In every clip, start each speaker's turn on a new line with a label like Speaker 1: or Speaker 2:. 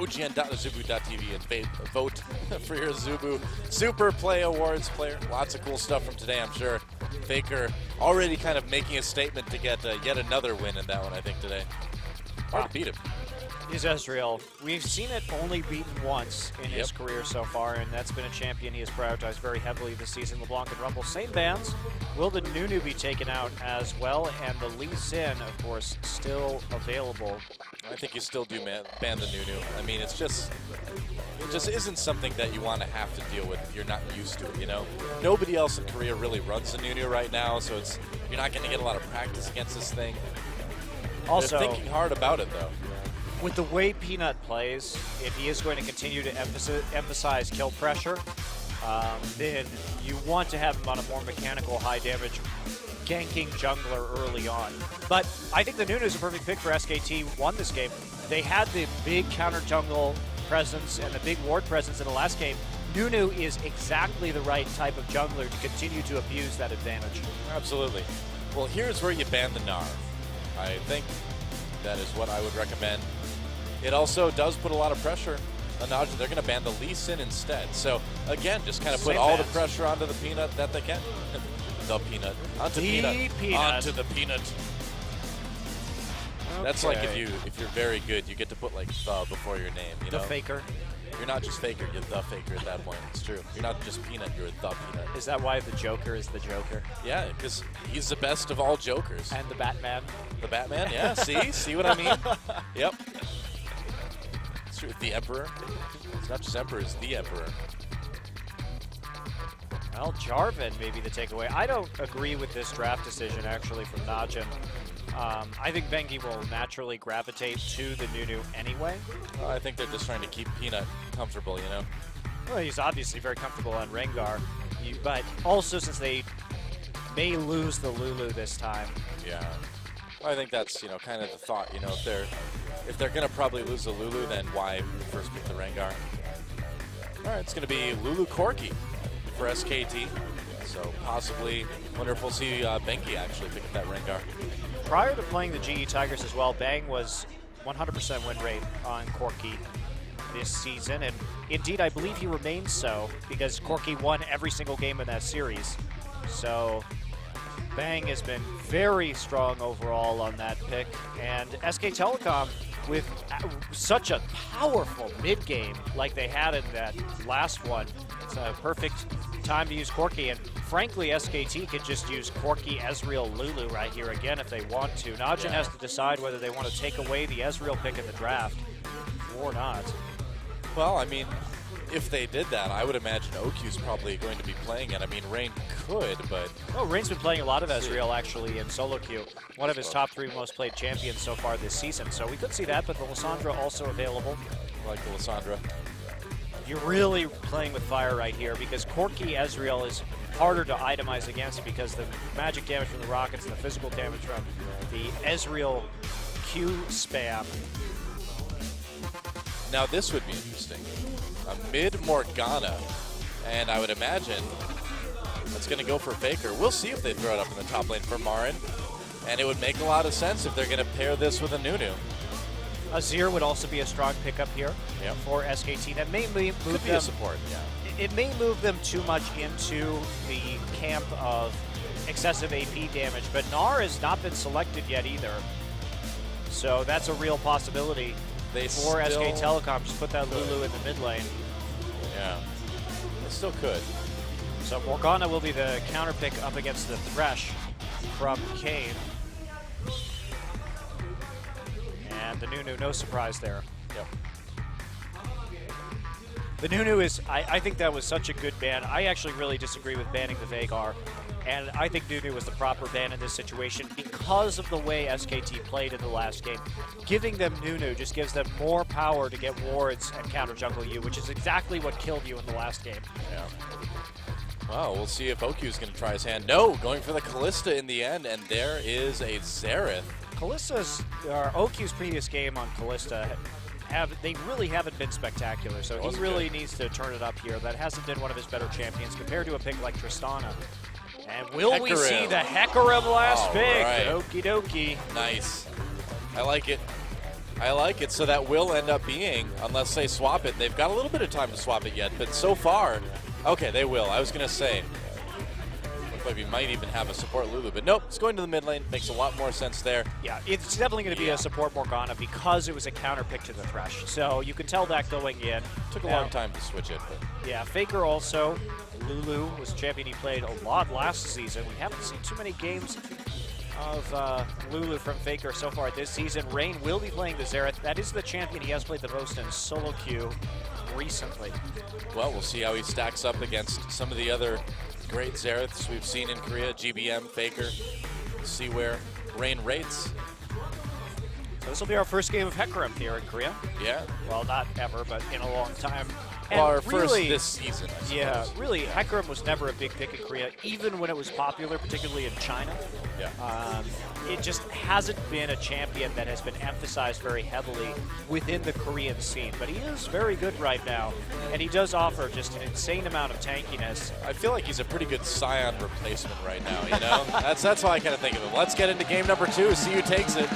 Speaker 1: ogn.azubu.tv and vote for your Azubu Super Play Awards player. Lots of cool stuff from today, I'm sure. Faker already kind of making a statement to get yet another win in that one, I think, today. Hard to beat him.
Speaker 2: He's Ezreal. We've seen it only beaten once in his career so far, and that's been a champion he has prioritized very heavily this season. LeBlanc and Rumble, same bans. Will the Nunu be taken out as well? And the Lee Sin, of course, still available.
Speaker 1: I think you still do ban the Nunu. I mean, it just isn't something that you want to have to deal with if you're not used to it, you know? Nobody else in Korea really runs the Nunu right now, so you're not going to get a lot of practice against this thing.
Speaker 2: Also,
Speaker 1: they're thinking hard about it, though.
Speaker 2: With the way Peanut plays, if he is going to continue to emphasize kill pressure, then you want to have him on a more mechanical, high-damage, ganking jungler early on. But I think the Nunu is a perfect pick for SKT. Won this game. They had the big counter jungle presence and the big ward presence in the last game. Nunu is exactly the right type of jungler to continue to abuse that advantage.
Speaker 1: Absolutely. Well, here's where you ban the Gnar. I think that is what I would recommend. It also does put a lot of pressure on Najin. They're going to ban the Lee Sin instead. So, again, just kind of put all the pressure onto the Peanut that they can. The Peanut. Onto
Speaker 2: the Peanut.
Speaker 1: Onto the Peanut. Okay. That's like if you're very good, you get to put like the before your name. You know?
Speaker 2: The Faker.
Speaker 1: You're not just Faker, you're the Faker at that point. It's true. You're not just Peanut, you're the Peanut.
Speaker 2: Is that why the Joker is the Joker?
Speaker 1: Yeah, because he's the best of all Jokers.
Speaker 2: And the Batman.
Speaker 1: The Batman, yeah. See what I mean? Yep. It's true. The Emperor. It's not just Emperor, it's the Emperor.
Speaker 2: Well, Jarvan may be the takeaway. I don't agree with this draft decision, actually, from Najin. I think Bengi will naturally gravitate to the Nunu anyway.
Speaker 1: Well, I think they're just trying to keep Peanut comfortable, you know?
Speaker 2: Well, he's obviously very comfortable on Rengar, but also since they may lose the Lulu this time.
Speaker 1: Yeah. Well, I think that's, kind of the thought, if they're going to probably lose the Lulu, then why first pick the Rengar? All right, it's going to be Lulu Corki for SKT. So possibly, wonder if we'll see Bengi actually pick up that Rengar.
Speaker 2: Prior to playing the GE Tigers as well, Bang was 100% win rate on Corki this season, and indeed I believe he remains so because Corki won every single game in that series. So Bang has been very strong overall on that pick, and SK Telecom with such a powerful mid-game like they had in that last one. It's a perfect time to use Corki, and frankly, SKT could just use Corki, Ezreal, Lulu right here again if they want to. Najin has to decide whether they want to take away the Ezreal pick in the draft or not.
Speaker 1: Well, I mean, if they did that, I would imagine OQ's probably going to be playing it. I mean, Rain could, but...
Speaker 2: Oh, Rain's been playing a lot of Ezreal, actually, in solo queue. One of his top 3 most played champions so far this season. So we could see that, but the Lissandra also available.
Speaker 1: I like the Lissandra.
Speaker 2: You're really playing with fire right here because Corki Ezreal is harder to itemize against because the magic damage from the rockets and the physical damage from the Ezreal Q spam.
Speaker 1: Now this would be interesting. A mid Morgana, and I would imagine that's going to go for Faker. We'll see if they throw it up in the top lane for Marin, and it would make a lot of sense if they're going to pair this with a Nunu.
Speaker 2: Azir would also be a strong pickup here for SKT. That may move
Speaker 1: Could be a support, yeah.
Speaker 2: It may move them too much into the camp of excessive AP damage, but Gnar has not been selected yet either. So that's a real possibility for SK Telecom. Just put that Lulu in the mid lane.
Speaker 1: Yeah, they still could.
Speaker 2: So Morgana will be the counter pick up against the Thresh from Kane. And the Nunu, no surprise there.
Speaker 1: Yep.
Speaker 2: The Nunu is, I think that was such a good ban. I actually really disagree with banning the Veigar. And I think Nunu was the proper ban in this situation because of the way SKT played in the last game. Giving them Nunu just gives them more power to get wards and counter jungle you, which is exactly what killed you in the last game.
Speaker 1: Yeah. Well, we'll see if OQ is going to try his hand. No, going for the Kalista in the end, and there is a Xerath.
Speaker 2: Kalista's, or OQ's previous game on Kalista, they really haven't been spectacular, so he really needs to turn it up here. That hasn't been one of his better champions compared to a pick like Tristana. And will we see the Hecarim last pick?
Speaker 1: Right.
Speaker 2: Okie dokie.
Speaker 1: Nice. I like it. I like it. So that will end up being, unless they swap it. They've got a little bit of time to swap it yet, but so far, okay, they will. I was going to say, looks like we might even have a support Lulu, but nope, it's going to the mid lane. Makes a lot more sense there.
Speaker 2: Yeah, it's definitely going to be a support Morgana because it was a counter pick to the Thresh. So you can tell that going in.
Speaker 1: Took a long time to switch it. But.
Speaker 2: Yeah, Faker also. Lulu was a champion he played a lot last season. We haven't seen too many games of Lulu from Faker so far this season. Rain will be playing the Xerath. That is the champion he has played the most in solo queue recently.
Speaker 1: Well, we'll see how he stacks up against some of the other great Xeraths we've seen in Korea. GBM, Faker. See where Rain rates.
Speaker 2: So this will be our first game of Hecarim here in Korea.
Speaker 1: Yeah.
Speaker 2: Well, not ever, but in a long time.
Speaker 1: Well, our
Speaker 2: really,
Speaker 1: first this season, I suppose.
Speaker 2: Yeah, really, Hecarim was never a big pick in Korea, even when it was popular, particularly in China.
Speaker 1: Yeah.
Speaker 2: It just hasn't been a champion that has been emphasized very heavily within the Korean scene. But he is very good right now, and he does offer just an insane amount of tankiness.
Speaker 1: I feel like he's a pretty good Scion replacement right now, you know? that's how I kind of think of him. Let's get into game number 2, see who takes it.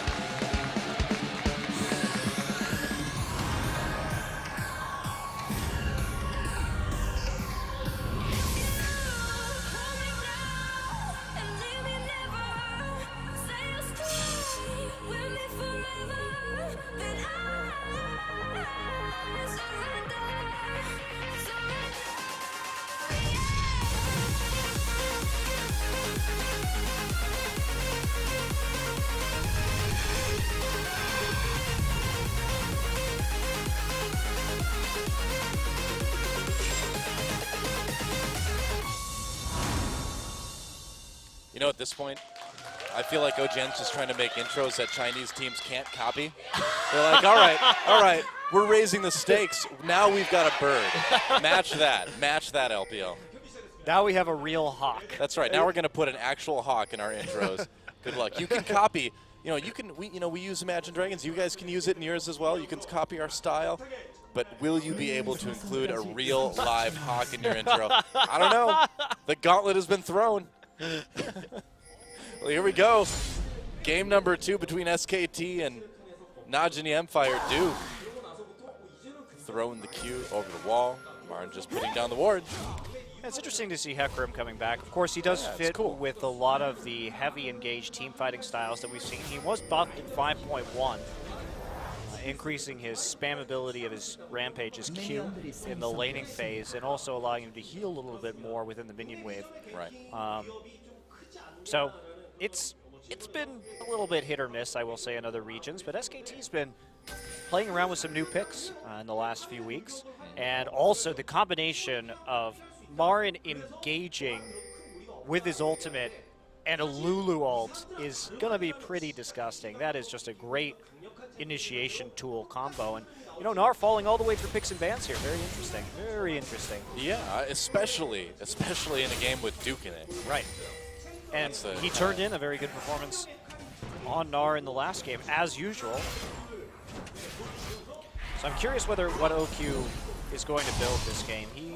Speaker 1: You know, at this point, I feel like OGN's just trying to make intros that Chinese teams can't copy. They're like, all right, we're raising the stakes. Now we've got a bird. Match that LPL.
Speaker 2: Now we have a real hawk.
Speaker 1: That's right. Now we're going to put an actual hawk in our intros. Good luck. You can copy. We use Imagine Dragons. You guys can use it in yours as well. You can copy our style. But will you be able to include a real live hawk in your intro? I don't know. The gauntlet has been thrown. Well, here we go. Game number 2 between SKT and Najin E-mFire. Do throwing the Q over the wall. Martin just putting down the ward.
Speaker 2: It's interesting to see Hecarim coming back. Of course, he does fit with a lot of the heavy engaged team fighting styles that we've seen. He was buffed in 5.1, increasing his spammability of his Rampage, his Q, in the laning phase, and also allowing him to heal a little bit more within the minion wave.
Speaker 1: Right.
Speaker 2: So it's been a little bit hit or miss, I will say, in other regions, but SKT's been playing around with some new picks in the last few weeks, and also the combination of Marin engaging with his ultimate and a Lulu ult is going to be pretty disgusting. That is just a great initiation tool combo. And, Gnar falling all the way through picks and bans here. Very interesting. Very interesting.
Speaker 1: Yeah, especially in a game with Duke in it.
Speaker 2: Right. And he turned in a very good performance on Gnar in the last game, as usual. So I'm curious what OQ is going to build this game. He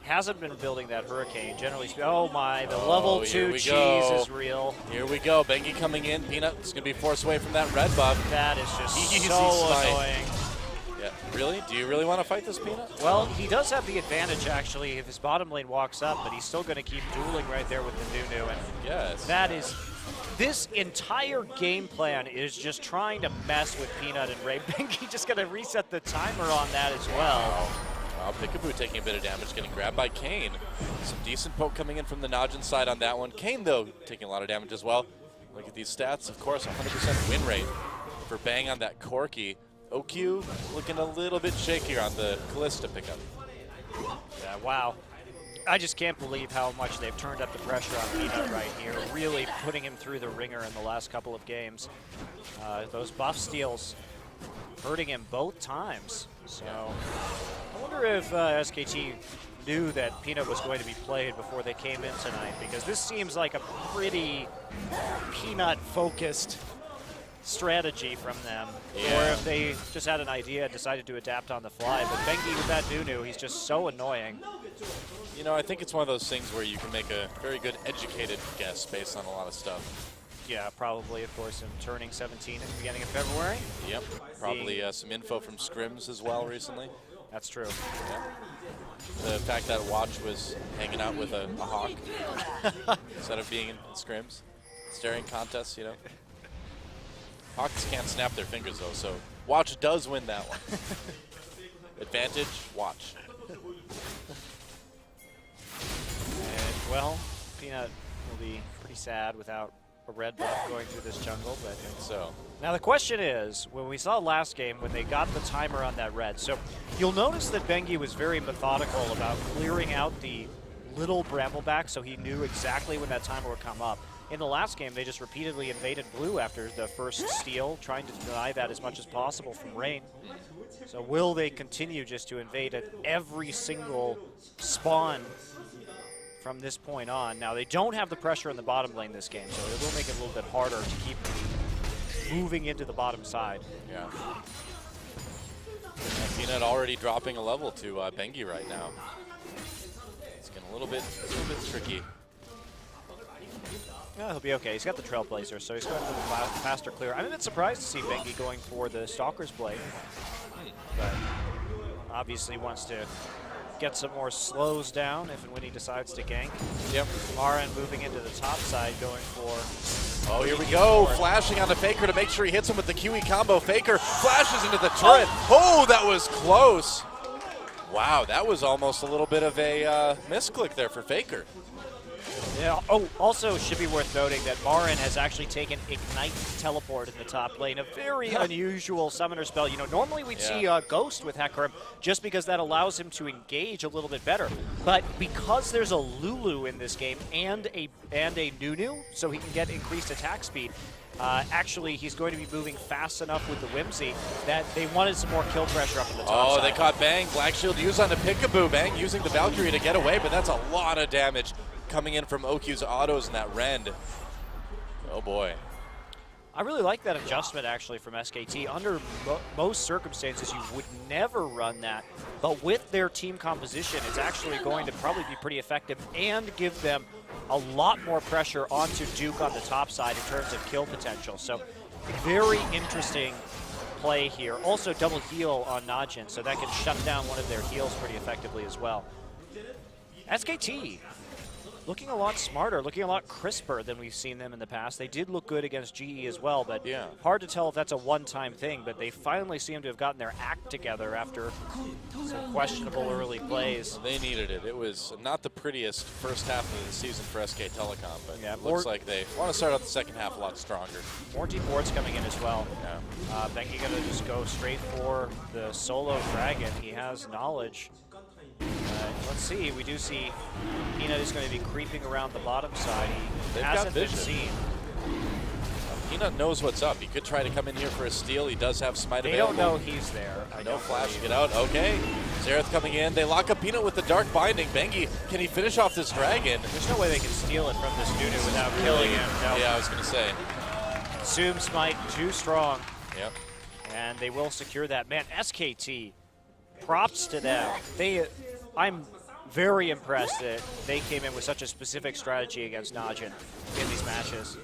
Speaker 2: hasn't been building that Hurricane, generally speaking. Oh my, the level 2 cheese is real.
Speaker 1: Here we go, Bengi coming in. Peanut is going to be forced away from that red buff.
Speaker 2: That is just so annoying.
Speaker 1: Yeah, really? Do you really want to fight this Peanut?
Speaker 2: Well, he does have the advantage, actually, if his bottom lane walks up, but he's still going to keep dueling right there with the Nunu. And
Speaker 1: yes.
Speaker 2: That is... This entire game plan is just trying to mess with Peanut and Ray. Bengi just going to reset the timer on that as well.
Speaker 1: Wow, Peekaboo taking a bit of damage, getting grabbed by Kane. Some decent poke coming in from the Najin side on that one. Kane, though, taking a lot of damage as well. Look at these stats. Of course, 100% win rate for Bang on that Corki. OQ looking a little bit shakier on the Callista pickup.
Speaker 2: Yeah, wow. I just can't believe how much they've turned up the pressure on Peanut right here, really putting him through the ringer in the last couple of games. Those buff steals hurting him both times. So I wonder if SKT knew that Peanut was going to be played before they came in tonight, because this seems like a pretty Peanut-focused strategy from them.
Speaker 1: Yeah.
Speaker 2: Or if they just had an idea and decided to adapt on the fly. But Bengi with that Nunu, he's just so annoying.
Speaker 1: I think it's one of those things where you can make a very good educated guess based on a lot of stuff.
Speaker 2: Yeah, probably, of course, him turning 17 at the beginning of February.
Speaker 1: Yep. Probably some info from scrims as well recently.
Speaker 2: That's true.
Speaker 1: Yeah. The fact that Watch was hanging out with a hawk instead of being in scrims. Staring contests, you know. Hawks can't snap their fingers, though, so Watch does win that one. Advantage, Watch.
Speaker 2: And, well, Peanut will be pretty sad without a red buff going through this jungle. But
Speaker 1: So
Speaker 2: now the question is, when we saw last game, when they got the timer on that red, so you'll notice that Bengi was very methodical about clearing out the little brambleback, so he knew exactly when that timer would come up. In the last game, they just repeatedly invaded blue after the first steal, trying to deny that as much as possible from Rain. So will they continue just to invade at every single spawn from this point on? Now, they don't have the pressure in the bottom lane this game, so it will make it a little bit harder to keep moving into the bottom side.
Speaker 1: yeah. Peanut already dropping a level to Bengi right now. It's getting a little bit tricky.
Speaker 2: Yeah, he'll be okay. He's got the Trailblazer, so he's going for the faster clear. I'm a bit surprised to see Bengi going for the Stalker's Blade, but obviously wants to get some more slows down if and when he decides to gank.
Speaker 1: Yep.
Speaker 2: Marin moving into the top side, going for...
Speaker 1: Oh, here we go. Flashing on the Faker to make sure he hits him with the QE combo. Faker flashes into the turret. Oh, that was close. Wow, that was almost a little bit of a misclick there for Faker.
Speaker 2: Yeah. Oh, also should be worth noting that Marin has actually taken Ignite Teleport in the top lane, a very unusual summoner spell. You know, normally we'd see Ghost with Hecarim just because that allows him to engage a little bit better. But because there's a Lulu in this game and a Nunu, so he can get increased attack speed, actually he's going to be moving fast enough with the Whimsy that they wanted some more kill pressure up in the top side.
Speaker 1: They caught Bang. Black Shield used on the Peekaboo. Bang using the Valkyrie to get away, but that's a lot of damage coming in from OQ's autos in that Rend. Oh boy.
Speaker 2: I really like that adjustment actually from SKT. Under most circumstances, you would never run that, but with their team composition, it's actually going to probably be pretty effective and give them a lot more pressure onto Duke on the top side in terms of kill potential. So very interesting play here. Also double heal on Najin, so that can shut down one of their heals pretty effectively as well. SKT looking a lot smarter, looking a lot crisper than we've seen them in the past. They did look good against GE as well, but hard to tell if that's a one-time thing, but they finally seem to have gotten their act together after some questionable early plays.
Speaker 1: They needed it. It was not the prettiest first half of the season for SK Telecom, but it looks like they want to start out the second half a lot stronger.
Speaker 2: More deep wards coming in as well. Bengi gonna just go straight for the solo dragon. He has knowledge. Let's see, we do see Peanut is going to be creeping around the bottom side. He hasn't been seen.
Speaker 1: Peanut knows what's up. He could try to come in here for a steal. He does have smite
Speaker 2: They
Speaker 1: available.
Speaker 2: don't know he's there.
Speaker 1: No flash to get out. Okay. Xerath coming in. They lock up Peanut with the Dark Binding. Bengi, can he finish off this dragon?
Speaker 2: There's no way they can steal it from this Nunu without killing him. No.
Speaker 1: Yeah, I was going to say.
Speaker 2: Consume smite, too strong.
Speaker 1: Yep.
Speaker 2: And they will secure that. Man, SKT, props to them. I'm very impressed that they came in with such a specific strategy against Najin in these matches.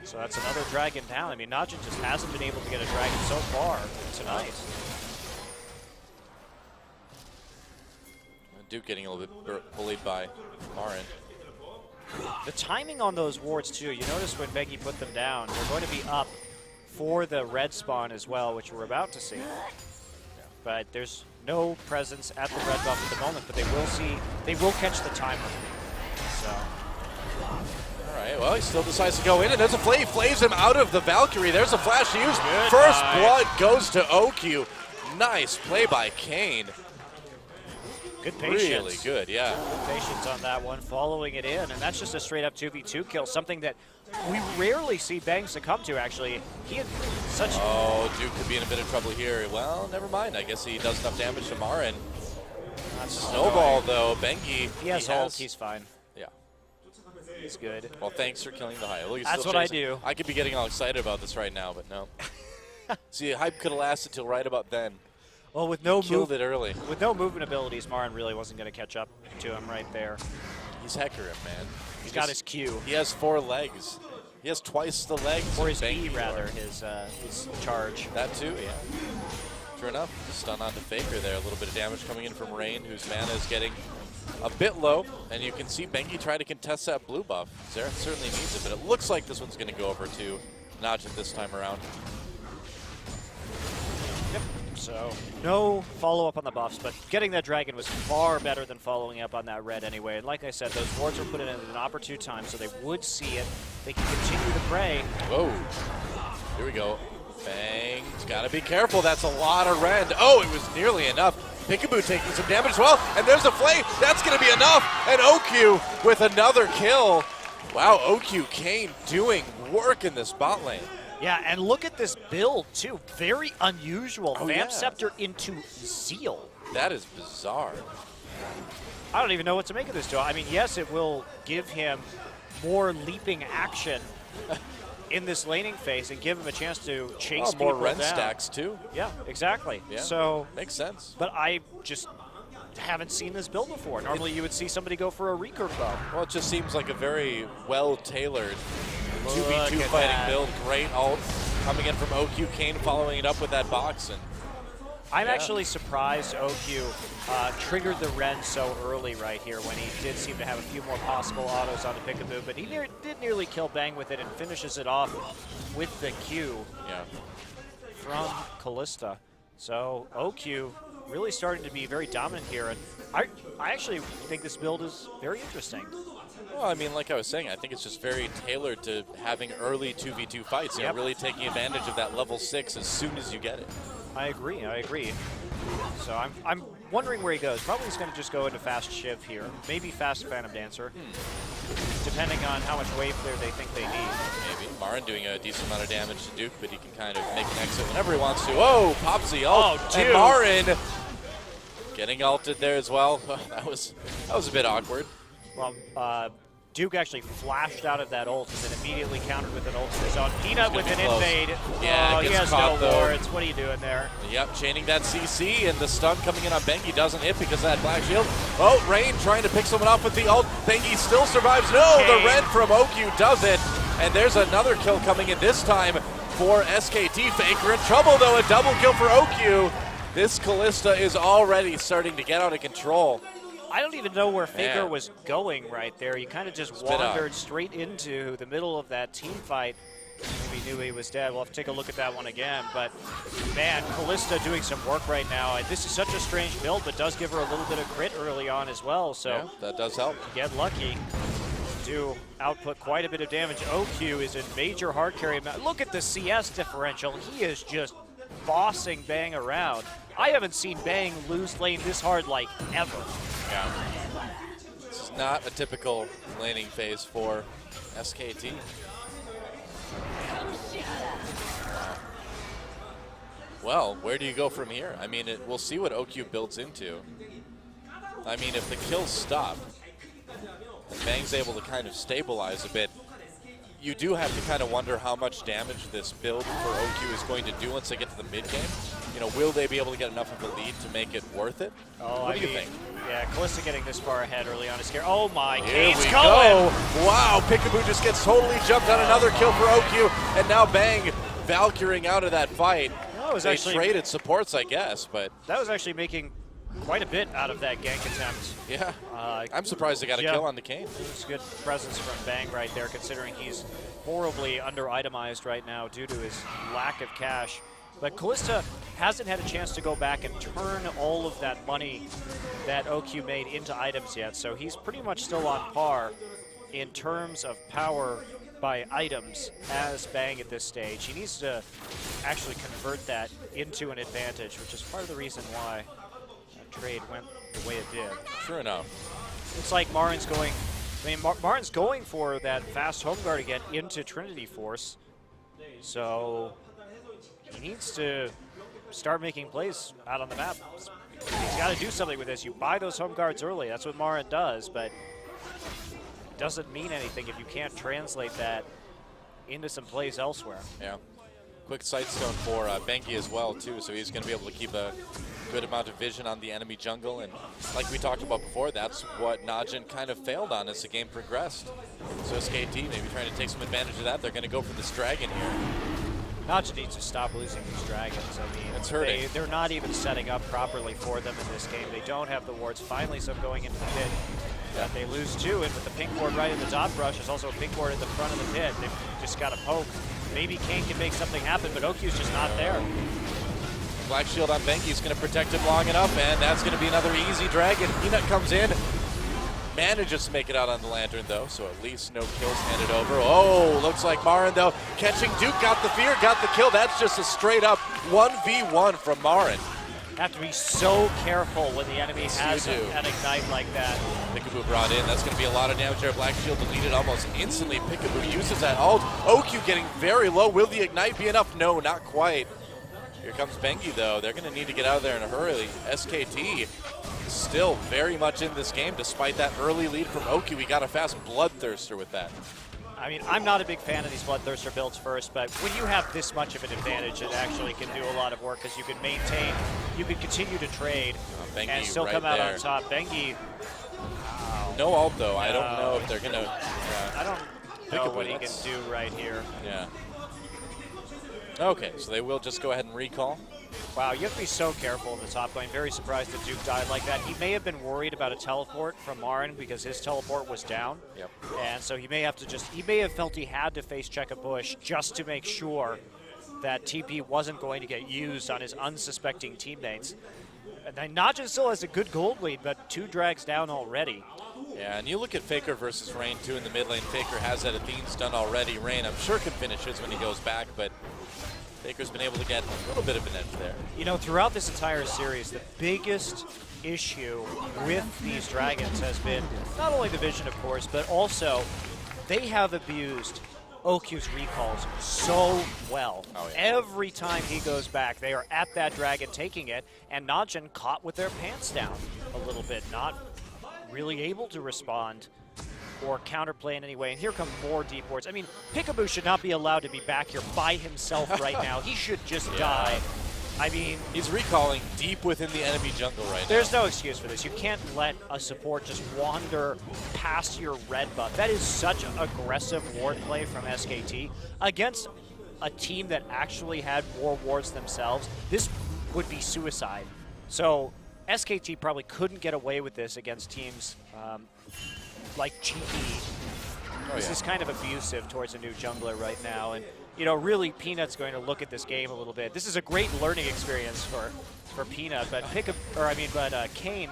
Speaker 2: So that's another dragon down. I mean, Najin just hasn't been able to get a dragon so far tonight.
Speaker 1: Duke getting a little bit bullied by Marin.
Speaker 2: The timing on those wards, too. You notice when Bengi put them down, they're going to be up for the red spawn as well, which we're about to see. But there's no presence at the red buff at the moment, but they will catch the timer. So.
Speaker 1: All right, well, he still decides to go in, and there's a flay. He flays him out of the Valkyrie. There's a flash used. First blood goes to OQ. Nice play by Kane.
Speaker 2: Good patience.
Speaker 1: Really good, yeah.
Speaker 2: Good patience on that one, following it in, and that's just a straight-up 2v2 kill, something that we rarely see Bang succumb to, actually. He had such...
Speaker 1: Oh, Duke could be in a bit of trouble here. Well, never mind. I guess he does enough damage to Marin. Not Snowball, though. Bengi.
Speaker 2: He has ult. He's fine.
Speaker 1: Yeah.
Speaker 2: He's good.
Speaker 1: Well, thanks for killing the hype.
Speaker 2: That's what I do.
Speaker 1: I could be getting all excited about this right now, but no. See, hype could have lasted till right about then.
Speaker 2: Well, with no
Speaker 1: killed it early.
Speaker 2: With no movement abilities, Marin really wasn't going to catch up to him right there.
Speaker 1: He's Hecarim, man.
Speaker 2: He's got his Q.
Speaker 1: He has 4 legs. He has twice the legs.
Speaker 2: Or his E, rather, his charge.
Speaker 1: That too, yeah. True enough. Stun onto Faker there. A little bit of damage coming in from Rain, whose mana is getting a bit low. And you can see Bengi try to contest that blue buff. Xerath certainly needs it, but it looks like this one's going to go over to Najin this time around.
Speaker 2: Yep. So no follow-up on the buffs, but getting that dragon was far better than following up on that red anyway. And like I said, those wards were put in at an opportune time, so they would see it. They can continue to pray.
Speaker 1: Whoa. Here we go. Bang's got to be careful. That's a lot of rend. Oh, it was nearly enough. Peekaboo taking some damage as well. And there's a flame. That's going to be enough. And OQ with another kill. Wow, OQ Kane doing work in this bot lane.
Speaker 2: Yeah, and look at this build, too. Very unusual.
Speaker 1: Oh,
Speaker 2: Vamp
Speaker 1: yeah.
Speaker 2: Scepter into Zeal.
Speaker 1: That is bizarre.
Speaker 2: I don't even know what to make of this, Joe. I mean, yes, it will give him more leaping action in this laning phase and give him a chance to chase
Speaker 1: more
Speaker 2: people
Speaker 1: rend
Speaker 2: down.
Speaker 1: stacks, too.
Speaker 2: Yeah, exactly.
Speaker 1: Yeah,
Speaker 2: so
Speaker 1: makes sense.
Speaker 2: But I just haven't seen this build before. Normally you would see somebody go for a recurve bow.
Speaker 1: Well, it just seems like a very well-tailored 2v2
Speaker 2: at
Speaker 1: fighting
Speaker 2: that.
Speaker 1: build. Great ult coming in from OQ Kane, following it up with that box. And
Speaker 2: I'm actually surprised OQ triggered the rend so early right here when he did seem to have a few more possible autos on the Peekaboo, but he did nearly kill Bang with it and finishes it off with the Q from Kalista. So OQ really starting to be very dominant here, and I actually think this build is very interesting.
Speaker 1: well, I mean, like I was saying, I think it's just very tailored to having early 2v2 fights. You know, really taking advantage of that level 6 as soon as you get it.
Speaker 2: I agree. So I'm wondering where he goes. Probably he's going to just go into fast Shiv here. Maybe fast Phantom Dancer, depending on how much wave clear they think they need.
Speaker 1: Maybe. Marin doing a decent amount of damage to Duke, but he can kind of make an exit whenever he wants to. Whoa, pops the ult.
Speaker 2: Oh, dude.
Speaker 1: And Marin getting ulted there as well. That was a bit awkward.
Speaker 2: Well, Duke actually flashed out of that ult and then immediately countered with an ult of his own. Peanut with an invade.
Speaker 1: Yeah,
Speaker 2: oh, he
Speaker 1: gets
Speaker 2: has
Speaker 1: caught,
Speaker 2: no
Speaker 1: though.
Speaker 2: wards. What are you doing there?
Speaker 1: Yep, chaining that CC, and the stun coming in on Bengi doesn't hit because of that black shield. Oh, Rain trying to pick someone off with the ult. Bengi still survives. No,
Speaker 2: Kane.
Speaker 1: the red from OQ does it. And there's another kill coming in this time for SKT. Faker in trouble, though. A double kill for OQ. This Kalista is already starting to get out of control.
Speaker 2: I don't even know where Faker was going right there. He kind of just wandered straight into the middle of that team fight. Maybe he knew he was dead. We'll have to take a look at that one again. But, man, Kalista doing some work right now. And this is such a strange build, but does give her a little bit of crit early on as well. So
Speaker 1: yeah, that does help.
Speaker 2: Get lucky. Do output quite a bit of damage. OQ is in major hard carry. Look at the CS differential. He is just bossing Bang around. I haven't seen Bang lose lane this hard, like, ever.
Speaker 1: Yeah. This is not a typical laning phase for SKT. Well, where do you go from here? I mean, we'll see what OQ builds into. I mean, if the kills stop, and Bang's able to kind of stabilize a bit, you do have to kind of wonder how much damage this build for OQ is going to do once they get to the mid game. You know, will they be able to get enough of a lead to make it worth it?
Speaker 2: Oh,
Speaker 1: what do you think?
Speaker 2: Yeah, Kalista getting this far ahead early on is scary. Oh my,
Speaker 1: Here
Speaker 2: Kane's
Speaker 1: we
Speaker 2: going!
Speaker 1: go. Wow, Peekaboo just gets totally jumped on another kill for OQ, and now Bang Valkyring out of that fight.
Speaker 2: That was
Speaker 1: they
Speaker 2: actually
Speaker 1: traded supports, I guess, but
Speaker 2: that was actually making quite a bit out of that gank attempt.
Speaker 1: yeah, I'm surprised they got a kill on the Kane.
Speaker 2: It's good presence from Bang right there, considering he's horribly under-itemized right now due to his lack of cash. But Kalista hasn't had a chance to go back and turn all of that money that OQ made into items yet, so he's pretty much still on par in terms of power by items as Bang at this stage. He needs to actually convert that into an advantage, which is part of the reason why that trade went the way it did.
Speaker 1: Sure enough.
Speaker 2: It's like Marin's going, I mean, Marin's going for that fast home guard again into Trinity Force, so he needs to start making plays out on the map. He's got to do something with this. You buy those home guards early. That's what Marin does, but it doesn't mean anything if you can't translate that into some plays elsewhere.
Speaker 1: Yeah. Quick sightstone for Bengi as well, too, so he's going to be able to keep a good amount of vision on the enemy jungle, and like we talked about before, that's what Najin kind of failed on as the game progressed. So SKT maybe trying to take some advantage of that. They're going to go for this dragon here.
Speaker 2: Najin needs to stop losing these dragons. I mean,
Speaker 1: it's hurting.
Speaker 2: They're not even setting up properly for them in this game. They don't have the wards. Finally, some going into the pit. But they lose two, and with the pink ward right in the dot brush, there's also a pink ward at the front of the pit. They've just got to poke. Maybe Kane can make something happen, but Okyu's just not there.
Speaker 1: Black Shield on Bengi is going to protect him long enough, and that's going to be another easy dragon. Peanut comes in, manages to make it out on the Lantern, though, so at least no kills handed over. Oh, looks like Marin, though, catching Duke, got the fear, got the kill. That's just a straight-up 1v1 from Marin.
Speaker 2: Have to be so careful when the enemy has an ignite like that.
Speaker 1: Peekaboo brought in. That's going to be a lot of damage there. Black Shield deleted almost instantly. Peekaboo uses that ult. Okyu getting very low. Will the ignite be enough? No, not quite. Here comes Bengi, though. They're going to need to get out of there in a hurry. SKT still very much in this game, despite that early lead from Okyu. We got a fast Bloodthirster with that.
Speaker 2: I mean, I'm not a big fan of these Bloodthirster builds first, but when you have this much of an advantage, it actually can do a lot of work because you can maintain, you can continue to trade and still come out on top. Bengi, wow.
Speaker 1: No ult, though. I don't know if they're going to...
Speaker 2: I don't know what he can do right here.
Speaker 1: Yeah. Okay, so they will just go ahead and recall.
Speaker 2: Wow, you have to be so careful in the top lane. Very surprised that Duke died like that. He may have been worried about a teleport from Marin because his teleport was down.
Speaker 1: Yep.
Speaker 2: And so he may have to he may have felt he had to face check a bush just to make sure that TP wasn't going to get used on his unsuspecting teammates. And then Najin still has a good gold lead, but 2 drags down already.
Speaker 1: Yeah, and you look at Faker versus Rain, too, in the mid lane. Faker has that Athene's done already. Rain, I'm sure, can finish his when he goes back, but Faker's been able to get a little bit of an edge there.
Speaker 2: You know, throughout this entire series, the biggest issue with these dragons has been not only the vision, of course, but also they have abused Okyu's recalls so well.
Speaker 1: Oh, yeah.
Speaker 2: Every time he goes back, they are at that dragon taking it, and Najin caught with their pants down a little bit, not really able to respond or counterplay in any way. And here come more deep wards. I mean, Peekaboo should not be allowed to be back here by himself right now. He should just die. I mean,
Speaker 1: he's recalling deep within the enemy jungle right now.
Speaker 2: There's no excuse for this. You can't let a support just wander past your red buff. That is such aggressive ward play from SKT against a team that actually had more wards themselves. This would be suicide. So SKT probably couldn't get away with this against teams like GE. This is kind of abusive towards a new jungler right now, and you know, really Peanut's going to look at this game a little bit. This is a great learning experience for Peanut, but Kane,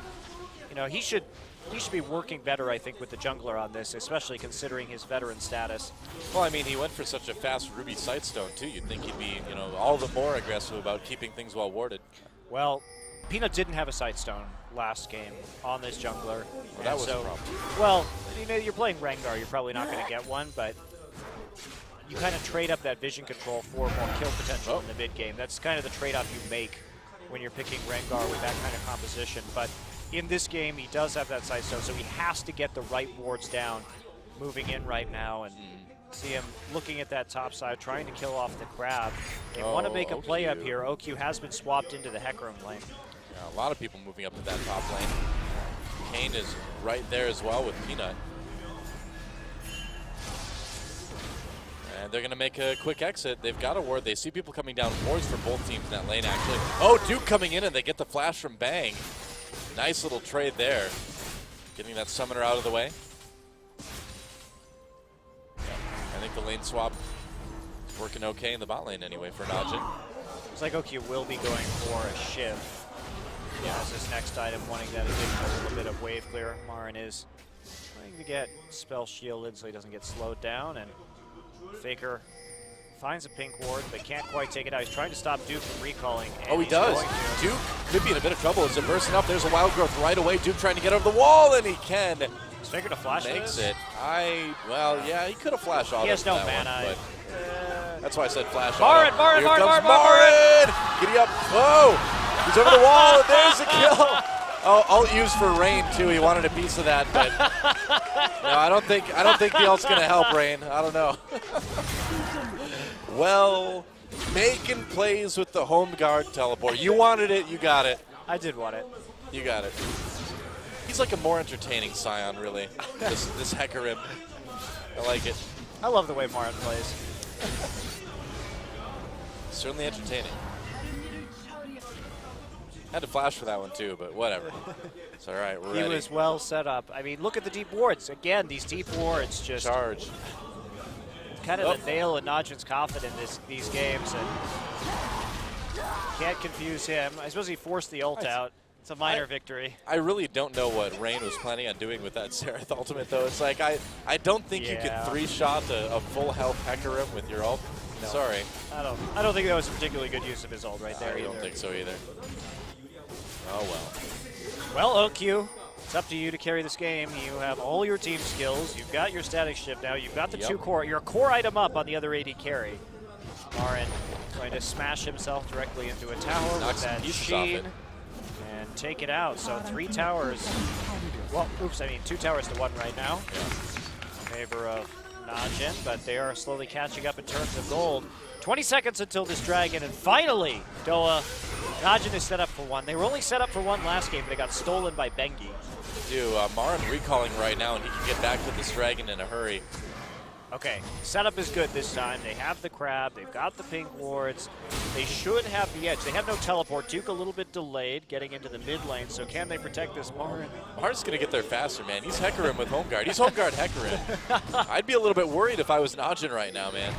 Speaker 2: you know, he should be working better, I think, with the jungler on this, especially considering his veteran status.
Speaker 1: Well, I mean, he went for such a fast Ruby Sightstone too. You'd think he'd be, you know, all the more aggressive about keeping things well warded.
Speaker 2: Well, Peanut didn't have a Sightstone last game on this jungler.
Speaker 1: Well, that was a problem.
Speaker 2: Well, you know, you're playing Rengar, you're probably not going to get one, but you kind of trade up that vision control for more kill potential in the mid game. That's kind of the trade-off you make when you're picking Rengar with that kind of composition. But in this game, he does have that Sightstone, so he has to get the right wards down moving in right now. And see him looking at that top side, trying to kill off the crab. They want to make a play up here. Okyu has been swapped into the Hecarim lane.
Speaker 1: Yeah, a lot of people moving up to that top lane. Kane is right there as well with Peanut. And they're going to make a quick exit. They've got a ward. They see people coming down wards for both teams in that lane, actually. Oh, Duke coming in, and they get the flash from Bang. Nice little trade there. Getting that summoner out of the way. I think the lane swap is working okay in the bot lane anyway for Najin.
Speaker 2: Looks like Okyu will be going for a Shiv. Yeah, as his next item, wanting that additional little bit of wave clear. Marin is trying to get spell shielded so he doesn't get slowed down, and Faker finds a pink ward, but can't quite take it out. He's trying to stop Duke from recalling.
Speaker 1: Oh, he does. Duke could be in a bit of trouble. It's bursting up. There's a wild growth right away. Duke trying to get over the wall, and he can.
Speaker 2: Is Faker to flash
Speaker 1: makes it. Well, yeah, he could have flashed all.
Speaker 2: He has no mana.
Speaker 1: That's why I said flash.
Speaker 2: Marin!
Speaker 1: Giddy up. Whoa! He's over the wall, and there's a kill. Oh, ult used for Rain too. He wanted a piece of that, but no, I don't think the ult's gonna help Rain. I don't know. Well, making plays with the home guard teleport. You wanted it, you got it.
Speaker 2: I did want it.
Speaker 1: You got it. He's like a more entertaining Scion, really. this Hecarim. I like it.
Speaker 2: I love the way Marin plays.
Speaker 1: Certainly entertaining. Had to flash for that one too, but whatever. It's all right. We're ready.
Speaker 2: He was well set up. I mean, look at the deep wards. Again, these deep wards just
Speaker 1: charge.
Speaker 2: Kind of the nail in Najin's coffin in these games, and can't confuse him. I suppose he forced the ult out. It's a minor victory.
Speaker 1: I really don't know what Rain was planning on doing with that Seraph ultimate, though. It's like, I don't think you could three-shot a full health Hecarim with your ult. No. Sorry.
Speaker 2: I don't think that was a particularly good use of his ult right there.
Speaker 1: I don't think so either. Oh, well.
Speaker 2: Well, OQ, it's up to you to carry this game. You have all your team skills. You've got your static shift now. You've got the your core item up on the other AD carry. Marin going to smash himself directly into a tower with that Sheen and take it out. So 3 towers. Well, oops, I mean 2 towers to 1 right now. In favor of Najin, but they are slowly catching up in terms of gold. 20 seconds until this dragon, and finally, Doa, Najin is set up for 1. They were only set up for 1 last game, but it got stolen by Bengi.
Speaker 1: Marin recalling right now, and he can get back to this dragon in a hurry.
Speaker 2: Okay, setup is good this time. They have the crab, they've got the pink wards. They should have the edge. They have no teleport. Duke a little bit delayed getting into the mid lane, so can they protect this Marin?
Speaker 1: Marin's going to get there faster, man. He's Hecarim with home guard. He's home guard Hecarim. I'd be a little bit worried if I was Najin right now, man.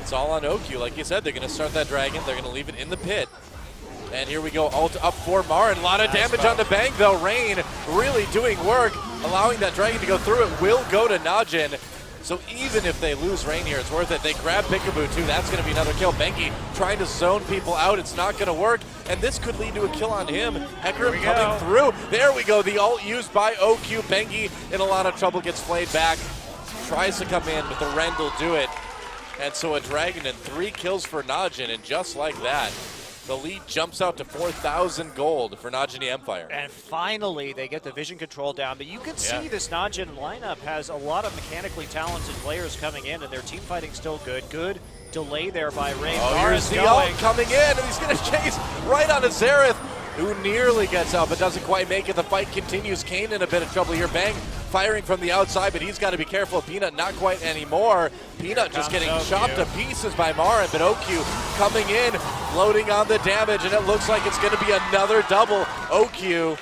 Speaker 1: It's all on OQ. Like you said, they're going to start that dragon. They're going to leave it in the pit. And here we go, ult up for Marin. A lot of damage on the Bang, though. Rain really doing work, allowing that dragon to go through. It will go to Najin. So even if they lose Rain here, it's worth it. They grab Peekaboo, too. That's going to be another kill. Bengi trying to zone people out. It's not going to work. And this could lead to a kill on him. Hecarim coming through. There we go. The ult used by OQ. Bengi in a lot of trouble, gets flayed back. Tries to come in, but the Rend will do it. And so a dragon and 3 kills for Najin. And just like that, the lead jumps out to 4,000 gold for Najin E-mFire.
Speaker 2: And finally, they get the vision control down. But you can see this Najin lineup has a lot of mechanically talented players coming in, and their team fighting's still good. Good delay there by Rain.
Speaker 1: Oh, here's the ult coming in, and he's going to chase right on a Xerath, who nearly gets up but doesn't quite make it. The fight continues. Kane in a bit of trouble here. Bang firing from the outside, but he's got to be careful. Peanut not quite anymore. Peanut just getting chopped to pieces by Marin, but OQ coming in, loading on the damage, and it looks like it's going to be another double. OQ,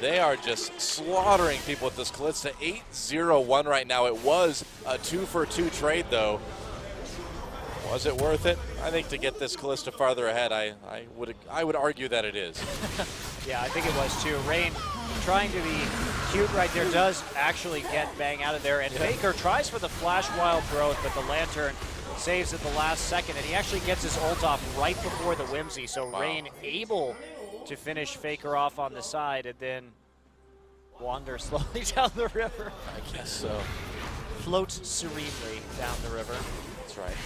Speaker 1: they are just slaughtering people with this Kalista. 8-0-1 right now. It was a 2-for-2 trade, though. Was it worth it? I think to get this Kalista farther ahead, I would argue that it is.
Speaker 2: Yeah, I think it was too. Rain trying to be cute right there, does actually get Bang out of there, and Faker tries for the Flash Wild Growth, but the Lantern saves at the last second, and he actually gets his ult off right before the Whimsy, so Rain able to finish Faker off on the side and then wander slowly down the river.
Speaker 1: I guess so.
Speaker 2: Float serenely down the river.
Speaker 1: That's right.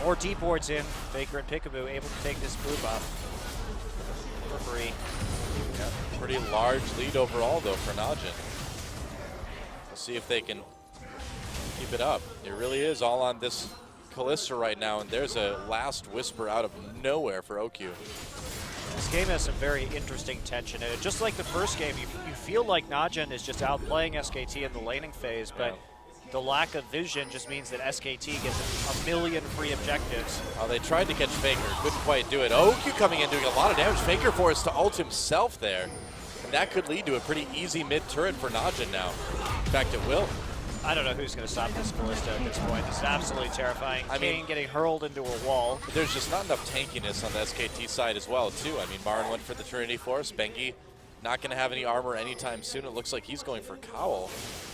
Speaker 2: More deep wards in. Faker and Peekaboo able to take this move up for free.
Speaker 1: Yeah, pretty large lead overall, though, for Najin. We'll see if they can keep it up. It really is all on this Kalista right now, and there's a last whisper out of nowhere for OQ.
Speaker 2: This game has some very interesting tension in it. Just like the first game, you feel like Najin is just outplaying SKT in the laning phase, but the lack of vision just means that SKT gets a million free objectives.
Speaker 1: Oh, they tried to catch Faker, couldn't quite do it. OQ coming in doing a lot of damage. Faker forced to ult himself there. And that could lead to a pretty easy mid-turret for Najin now. In fact, it will.
Speaker 2: I don't know who's going to stop this Kalista at this point. This is absolutely terrifying. I mean, getting hurled into a wall.
Speaker 1: There's just not enough tankiness on the SKT side as well, too. I mean, Marin went for the Trinity Force. Bengi not going to have any armor anytime soon. It looks like he's going for Cowl.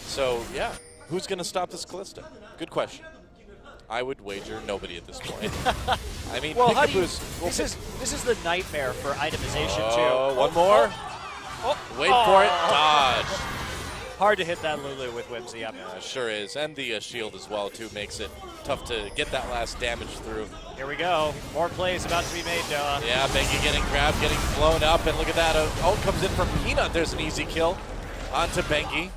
Speaker 1: So, yeah. Who's going to stop this Kalista? Good question. I would wager nobody at this point. I mean,
Speaker 2: well, this is the nightmare for itemization too.
Speaker 1: One more. Wait for it. Dodge.
Speaker 2: Hard to hit that Lulu with Whimsy up.
Speaker 1: Yeah, sure is, and the shield as well too makes it tough to get that last damage through.
Speaker 2: Here we go. More plays about to be made, Noah.
Speaker 1: Yeah, Bengi getting grabbed, getting blown up, and look at that. Ult comes in from Peanut. There's an easy kill onto Bengi.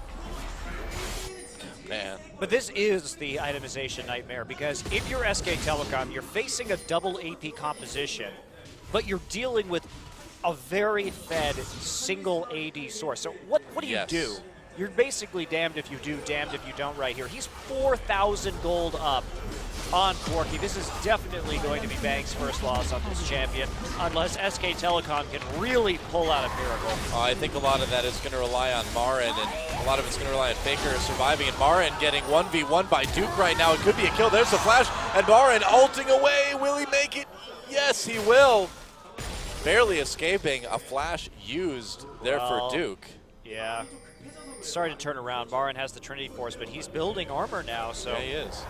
Speaker 1: Man.
Speaker 2: But this is the itemization nightmare, because if you're SK Telecom, you're facing a double AP composition, but you're dealing with a very fed single AD source. So what do you do? You're basically damned if you do, damned if you don't right here. He's 4,000 gold up on Corki. This is definitely going to be Bang's first loss on this champion, unless SK Telecom can really pull out a miracle.
Speaker 1: I think a lot of that is going to rely on Marin, and a lot of it's going to rely on Faker surviving, and Marin getting 1v1 by Duke right now. It could be a kill. There's the flash, and Marin ulting away. Will he make it? Yes, he will. Barely escaping. A flash used there for Duke.
Speaker 2: Yeah. Starting to turn around. Marin has the Trinity Force, but he's building armor now, so
Speaker 1: yeah, he is.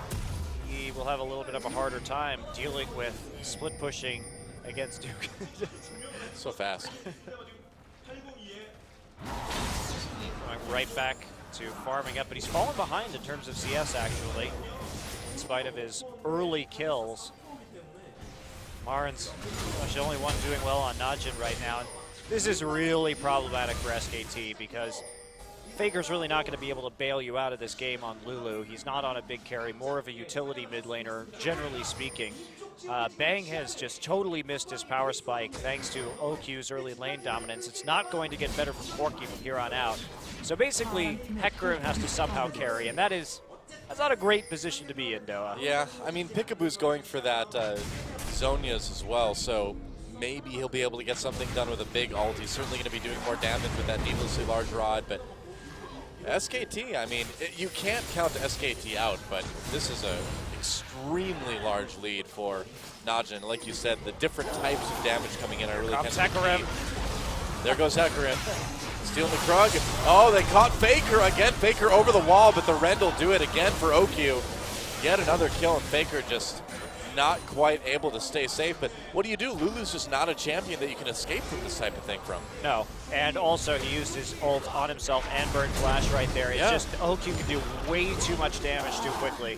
Speaker 2: He will have a little bit of a harder time dealing with split pushing against Duke.
Speaker 1: So fast.
Speaker 2: Going right back to farming up, but he's fallen behind in terms of CS actually, in spite of his early kills. Marin's the only one doing well on Najin right now. And this is really problematic for SKT because Faker's really not going to be able to bail you out of this game on Lulu. He's not on a big carry, more of a utility mid laner, generally speaking. Bang has just totally missed his power spike thanks to OQ's early lane dominance. It's not going to get better from Corki from here on out. So basically, Hecarim has to somehow carry, and that's not a great position to be in, Doa.
Speaker 1: Yeah, I mean, Peekaboo's going for that Zonia's as well, so maybe he'll be able to get something done with a big ult. He's certainly going to be doing more damage with that needlessly large rod, but SKT, I mean, you can't count SKT out, but this is an extremely large lead for Najin. Like you said, the different types of damage coming in are really kind of key. There goes Hecarim. Stealing the Krug. Oh, they caught Faker again. Faker over the wall, but the Rend will do it again for OQ. Yet another kill, and Faker just not quite able to stay safe. But what do you do? Lulu's just not a champion that you can escape from this type of thing from.
Speaker 2: No, and also he used his ult on himself and burned flash right there. It's just OQ can do way too much damage too quickly.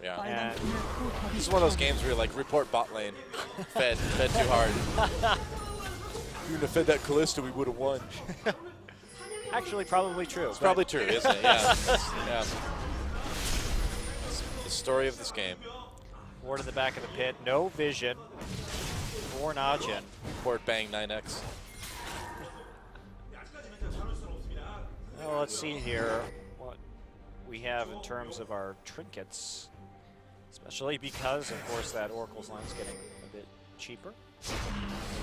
Speaker 1: Yeah.
Speaker 2: And
Speaker 1: this is one of those games where you're like, report bot lane. fed too hard. If you would have fed that Kalista, we would have won.
Speaker 2: Actually, probably true.
Speaker 1: It's probably true, isn't it? Yeah. Yeah. It's the story of this game.
Speaker 2: Ward in the back of the pit, no vision for Najin.
Speaker 1: Port Bang 9X.
Speaker 2: Well, let's see here what we have in terms of our trinkets, especially because, of course, that Oracle's Lens getting a bit cheaper.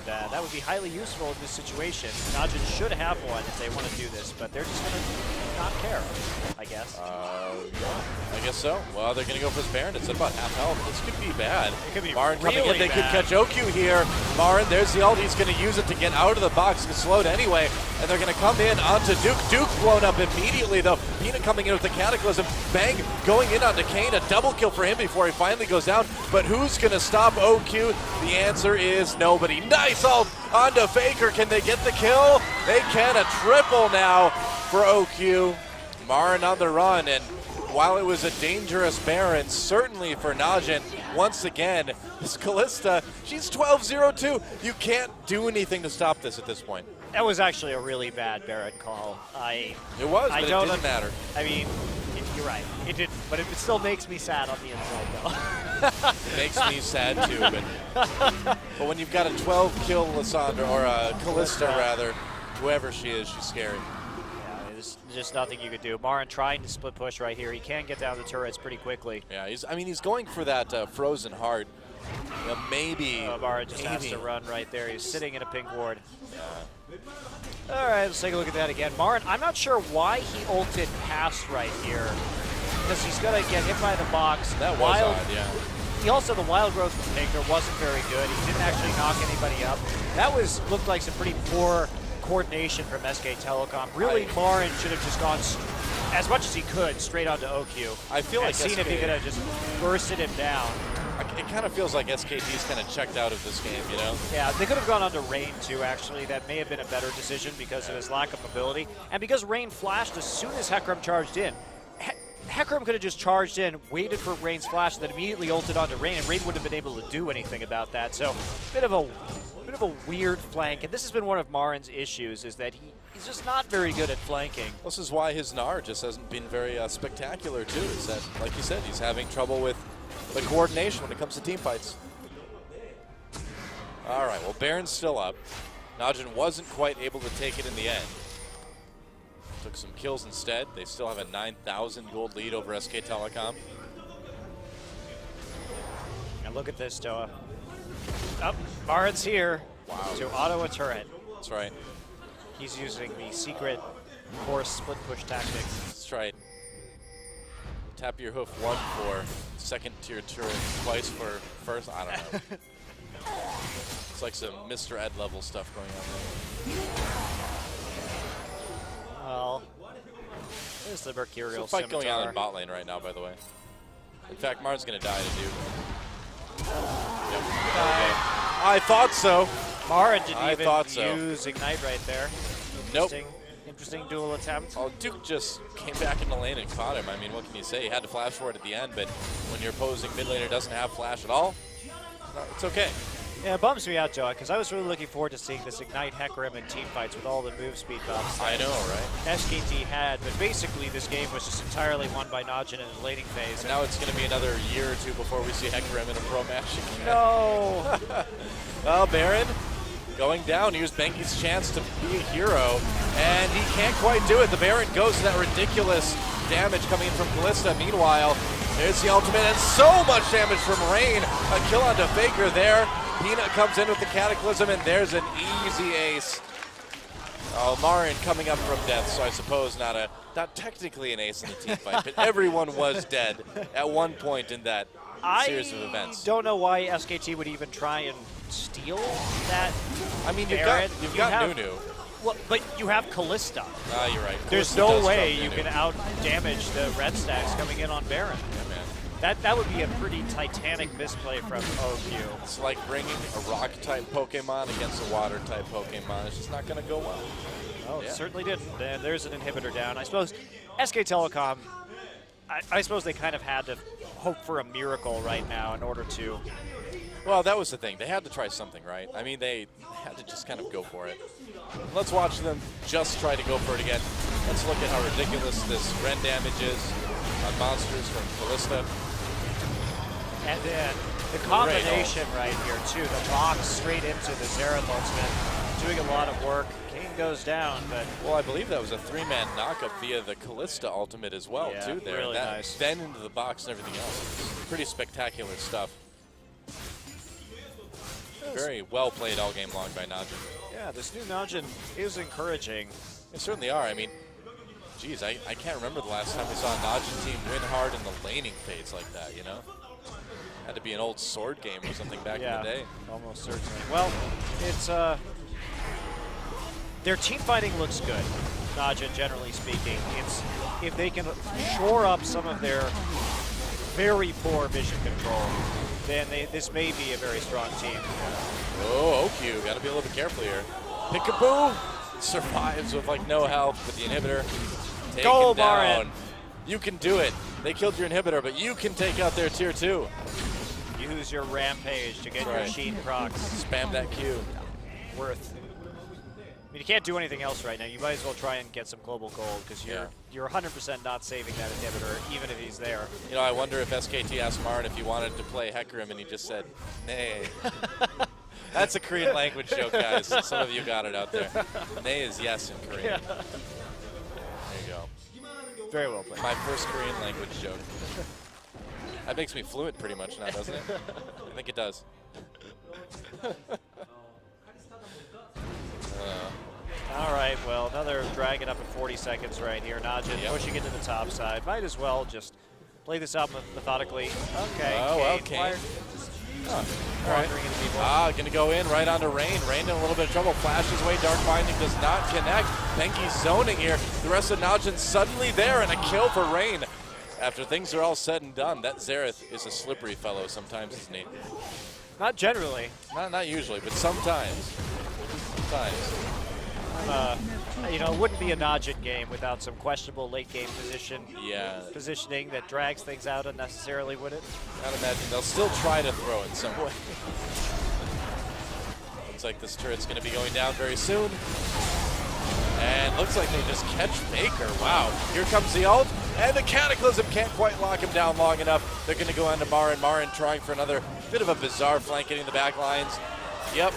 Speaker 2: And that would be highly useful in this situation. Najin should have one if they want to do this, but they're just going to not care, I guess.
Speaker 1: I guess so. Well, they're going to go for this Baron. It's about half health. This could be bad.
Speaker 2: It could be
Speaker 1: Marin
Speaker 2: really
Speaker 1: coming in. They
Speaker 2: bad.
Speaker 1: could catch OQ here. Marin, there's the ult. He's going to use it to get out of the box. He's slowed anyway, and they're going to come in onto Duke. Duke blown up immediately, though. Pina coming in with the Cataclysm. Bang going in onto Kane. A double kill for him before he finally goes down. But who's going to stop OQ? The answer is nobody. Nice ult onto Faker. Can they get the kill? They can. A triple now for OQ. Marin on the run, and while it was a dangerous Baron, certainly for Najin, once again, this Kalista, she's 12-0-2. You can't do anything to stop this at this point.
Speaker 2: That was actually a really bad Baron call.
Speaker 1: It was, but it didn't matter.
Speaker 2: I mean, you're right. It didn't, but it still makes me sad on the inside, though.
Speaker 1: It makes me sad, too. But when you've got a 12-kill Lissandra, or a Kalista, rather, whoever she is, she's scary.
Speaker 2: There's just nothing you could do. Marin trying to split push right here. He can get down the turrets pretty quickly.
Speaker 1: Yeah, he's going for that frozen heart. You know, maybe.
Speaker 2: Marin just has to run right there. He's sitting in a pink ward. All right, let's take a look at that again. Marin, I'm not sure why he ulted past right here, because he's going to get hit by the box.
Speaker 1: That was odd, yeah.
Speaker 2: He also, the wild growth from Faker wasn't very good. He didn't actually knock anybody up. That looked like some pretty poor coordination from SK Telecom. Really, Marin should have just gone as much as he could straight onto OQ.
Speaker 1: I feel like
Speaker 2: seen if he could have just bursted him down.
Speaker 1: It kind of feels like SKT's kind of checked out of this game, you know?
Speaker 2: Yeah, they could have gone onto Rain too, actually. That may have been a better decision because of his lack of mobility. And because Rain flashed as soon as Hecarim charged in. Hecarim could have just charged in, waited for Rain's flash, and then immediately ulted onto Rain, and Rain wouldn't have been able to do anything about that. So, bit of a weird flank, and this has been one of Marin's issues, is that he's just not very good at flanking.
Speaker 1: This is why his Gnar just hasn't been very spectacular, too, is that, like you said, he's having trouble with the coordination when it comes to team fights. All right, well, Baron's still up. Najin wasn't quite able to take it in the end. Took some kills instead. They still have a 9,000 gold lead over SK Telecom.
Speaker 2: And look at this, Doa. Up, Marin's here to auto a turret.
Speaker 1: That's right.
Speaker 2: He's using the secret force split push tactics.
Speaker 1: That's right. Tap your hoof 1 for second tier turret, twice for first. I don't know. It's like some Mr. Ed level stuff going on there.
Speaker 2: Well, there's the Mercurial
Speaker 1: There's a fight
Speaker 2: Scimitar.
Speaker 1: going on in bot lane right now, by the way. In fact, Martin's going to die to do. Yep. Okay. I thought so.
Speaker 2: Marin didn't
Speaker 1: I
Speaker 2: even
Speaker 1: thought so.
Speaker 2: use Ignite right there.
Speaker 1: Nope.
Speaker 2: Interesting dual attempt.
Speaker 1: Oh, Duke just came back in the lane and caught him. I mean, what can you say? He had to flash for it at the end, but when your opposing mid laner doesn't have flash at all, it's okay.
Speaker 2: Yeah, it bums me out, Joe, because I was really looking forward to seeing this Ignite Hecarim in team fights with all the move speed buffs.
Speaker 1: I know, right?
Speaker 2: SKT had, but basically this game was just entirely won by Najin in the laning phase.
Speaker 1: And now it's going to be another year or two before we see Hecarim in a pro match again.
Speaker 2: No!
Speaker 1: Well, Baron going down. Here's Benki's chance to be a hero, and he can't quite do it. The Baron goes to that ridiculous damage coming in from Callista. Meanwhile, there's the ultimate, and so much damage from Rain. A kill onto Faker there. Peanut comes in with the Cataclysm, and there's an easy ace. Oh, Marin coming up from death, so I suppose not technically an ace in the team fight, but everyone was dead at one point in that series of events.
Speaker 2: I don't know why SKT would even try and steal that.
Speaker 1: I mean, you've got Nunu.
Speaker 2: Well, but you have Callista.
Speaker 1: Ah, you're right.
Speaker 2: There's
Speaker 1: Callista
Speaker 2: no way
Speaker 1: does
Speaker 2: you
Speaker 1: trump
Speaker 2: can out-damage the red stacks coming in on Baron.
Speaker 1: Yeah, man.
Speaker 2: That would be a pretty titanic misplay from OQ.
Speaker 1: It's like bringing a rock-type Pokemon against a water-type Pokemon. It's just not going to go well.
Speaker 2: Oh, it certainly didn't. And there's an inhibitor down. I suppose SK Telecom, I suppose they kind of had to hope for a miracle right now in order to.
Speaker 1: Well, that was the thing. They had to try something, right? I mean, they had to just kind of go for it. Let's watch them just try to go for it again. Let's look at how ridiculous this Ren damage is on monsters from Callista.
Speaker 2: And then the combination right here, too. The box straight into the Xerath ultimate, doing a lot of work. King goes down, but.
Speaker 1: Well, I believe that was a 3-man knockup via the Callista ultimate as well,
Speaker 2: Yeah,
Speaker 1: too, there.
Speaker 2: really
Speaker 1: that,
Speaker 2: nice.
Speaker 1: Then into the box and everything else. Pretty spectacular stuff. Very well played all game long by Najin.
Speaker 2: Yeah, this new Najin is encouraging.
Speaker 1: They certainly are. I mean, geez, I can't remember the last time we saw a Najin team win hard in the laning phase like that, you know? Had to be an old sword game or something back in the day.
Speaker 2: Almost certainly. Well, it's their team fighting looks good, Najin, generally speaking. It's if they can shore up some of their very poor vision control, then this may be a very strong team.
Speaker 1: Oh, OQ, gotta be a little bit careful here. Peekaboo survives with like no help with the inhibitor.
Speaker 2: Go,
Speaker 1: Taken down.
Speaker 2: Marin.
Speaker 1: You can do it. They killed your inhibitor, but you can take out their tier 2.
Speaker 2: Use your rampage to get
Speaker 1: That's
Speaker 2: your
Speaker 1: right.
Speaker 2: Sheen procs.
Speaker 1: Spam that Q.
Speaker 2: Worth. I mean, you can't do anything else right now. You might as well try and get some global gold because you're 100% not saving that inhibitor, even if he's there.
Speaker 1: You know, I wonder if SKT asked Marin if he wanted to play Hecarim, and he just said, nay. That's a Korean language joke, guys. Some of you got it out there. Nay is yes in Korean.
Speaker 2: Yeah.
Speaker 1: There you go.
Speaker 2: Very well played.
Speaker 1: My first Korean language joke. That makes me fluent pretty much now, doesn't it? I think it does.
Speaker 2: All right, well, another dragon up at 40 seconds right here. Najin pushing it to the top side. Might as well just play this out methodically. Okay,
Speaker 1: Oh, well,
Speaker 2: Kane.
Speaker 1: Kane.
Speaker 2: All
Speaker 1: right. Gonna go in right onto Rain. Rain in a little bit of trouble. Flashes away. Dark Binding does not connect. Benki's zoning here. The rest of Najin suddenly there, and a kill for Rain. After things are all said and done, that Xerath is a slippery fellow sometimes, isn't he?
Speaker 2: Not generally.
Speaker 1: Not usually, but sometimes. Sometimes.
Speaker 2: You know, it wouldn't be a Najin game without some questionable late game positioning that drags things out unnecessarily, would it?
Speaker 1: I'd imagine they'll still try to throw it some way. Looks like this turret's going to be going down very soon. And looks like they just catch Faker. Wow. Here comes the ult. And the Cataclysm can't quite lock him down long enough. They're going to go on to Marin. Marin trying for another bit of a bizarre flank getting the back lines. Yep.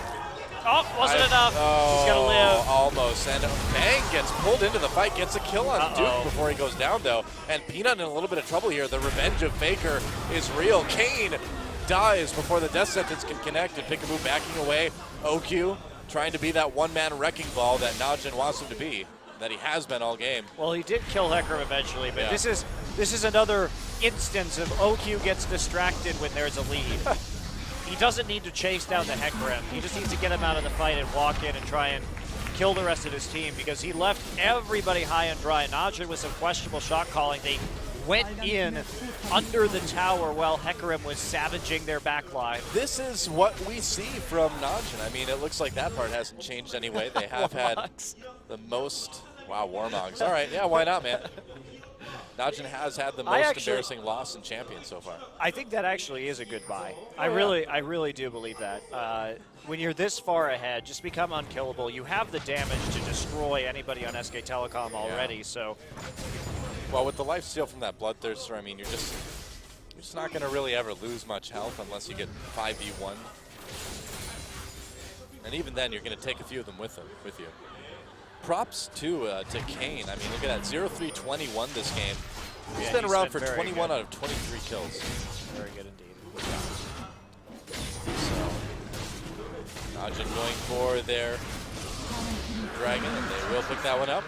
Speaker 2: Oh, wasn't enough. He's going to live.
Speaker 1: Almost. And Bang gets pulled into the fight, gets a kill on Duke before he goes down, though. And Peanut in a little bit of trouble here. The revenge of Faker is real. Kane dies before the death sentence can connect, and Peekaboo backing away. OQ trying to be that one-man wrecking ball that Najin wants him to be, that he has been all game.
Speaker 2: Well, he did kill Hecarim eventually, but this is another instance of OQ gets distracted when there's a lead. He doesn't need to chase down the Hecarim. He just needs to get him out of the fight and walk in and try and kill the rest of his team, because he left everybody high and dry. Najin with some questionable shot calling. They went in under the tower while Hecarim was savaging their backline.
Speaker 1: This is what we see from Najin. I mean, it looks like that part hasn't changed anyway. They have had the most, wow, Warmogs. All right, yeah, why not, man? Najin has had the most embarrassing loss in Champions so far.
Speaker 2: I think that actually is a good buy. I really do believe that. When you're this far ahead, just become unkillable. You have the damage to destroy anybody on SK Telecom already, so.
Speaker 1: Well, with the lifesteal from that Bloodthirster, I mean, you're just not going to really ever lose much health unless you get 5v1. And even then, you're going to take a few of them with you. Props to Kane. I mean, look at that, 0-3-21 this game. He's been around for 21 out of 23 kills.
Speaker 2: Very good indeed.
Speaker 1: So, Najin going for their dragon, and they will pick that one up.